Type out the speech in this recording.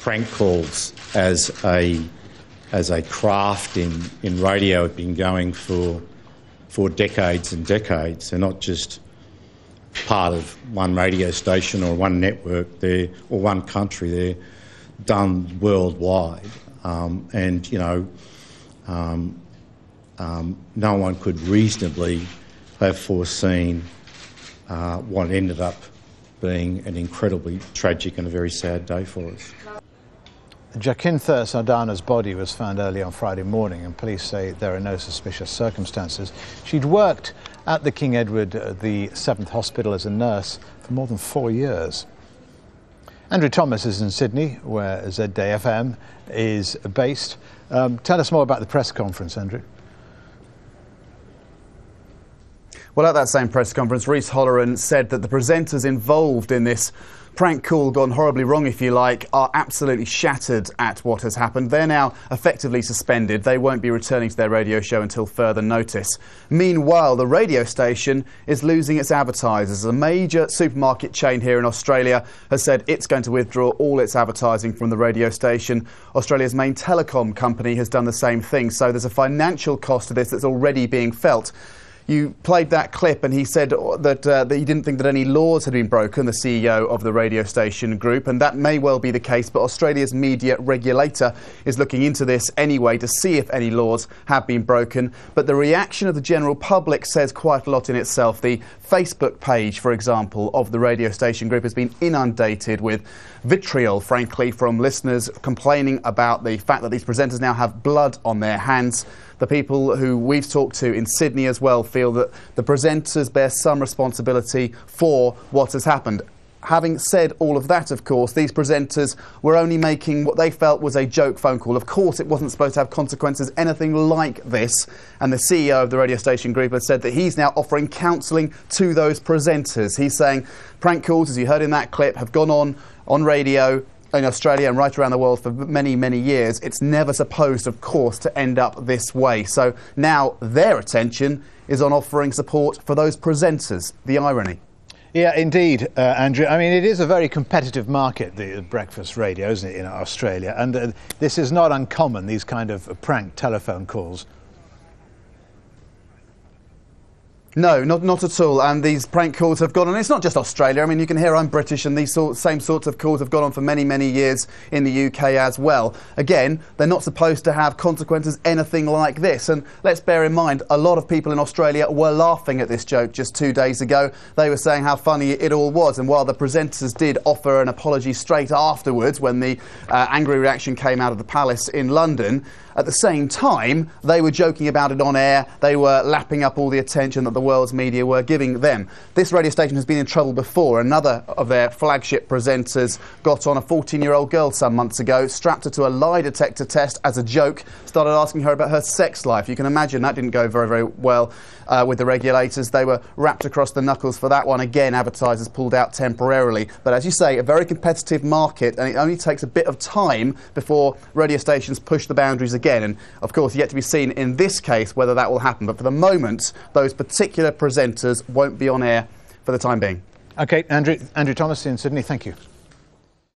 prank calls as a craft in radio have been going for decades and decades. They're not just part of one radio station or one network there or one country. They're done worldwide, and no one could reasonably have foreseen what ended up being an incredibly tragic and a very sad day for us. Jacintha Sardana's body was found early on Friday morning, and police say there are no suspicious circumstances. She'd worked at the King Edward VII Hospital as a nurse for more than 4 years. Andrew Thomas is in Sydney, where ZDay FM is based. Tell us more about the press conference, Andrew. Well, at that same press conference, Reece Holleran said that the presenters involved in this prank call gone horribly wrong, if you like, are absolutely shattered at what has happened. They're now effectively suspended. They won't be returning to their radio show until further notice. Meanwhile, the radio station is losing its advertisers. A major supermarket chain here in Australia has said it's going to withdraw all its advertising from the radio station. Australia's main telecom company has done the same thing. So there's a financial cost to this that's already being felt. You played that clip and he said that he didn't think that any laws had been broken, the CEO of the radio station group, and that may well be the case, but Australia's media regulator is looking into this anyway to see if any laws have been broken. But the reaction of the general public says quite a lot in itself. The Facebook page, for example, of the radio station group has been inundated with vitriol, frankly, from listeners complaining about the fact that these presenters now have blood on their hands. The people who we've talked to in Sydney as well feel that the presenters bear some responsibility for what has happened. Having said all of that, of course, these presenters were only making what they felt was a joke phone call. Of course, it wasn't supposed to have consequences, anything like this. And the CEO of the radio station group has said that he's now offering counselling to those presenters. He's saying prank calls, as you heard in that clip, have gone on radio in Australia and right around the world for many, many years. It's never supposed, of course, to end up this way. So now their attention is on offering support for those presenters. The irony. Yeah, indeed, Andrew. I mean, it is a very competitive market, the breakfast radio, isn't it, in Australia? And this is not uncommon, these kind of prank telephone calls. No, not at all. And these prank calls have gone on. It's not just Australia. I mean, you can hear I'm British, and these same sorts of calls have gone on for many, many years in the UK as well. Again, they're not supposed to have consequences, anything like this. And let's bear in mind, a lot of people in Australia were laughing at this joke just 2 days ago. They were saying how funny it all was. And while the presenters did offer an apology straight afterwards when the angry reaction came out of the palace in London, at the same time, they were joking about it on air. They were lapping up all the attention that the world's media were giving them. This radio station has been in trouble before. Another of their flagship presenters got on a 14-year-old girl some months ago, strapped her to a lie detector test as a joke, started asking her about her sex life. You can imagine that didn't go very, very well with the regulators. They were wrapped across the knuckles for that one. Again, advertisers pulled out temporarily. But as you say, a very competitive market, and it only takes a bit of time before radio stations push the boundaries again. And of course, yet to be seen in this case whether that will happen. But for the moment, those particular presenters won't be on air for the time being. OK, Andrew Thomas in Sydney, thank you.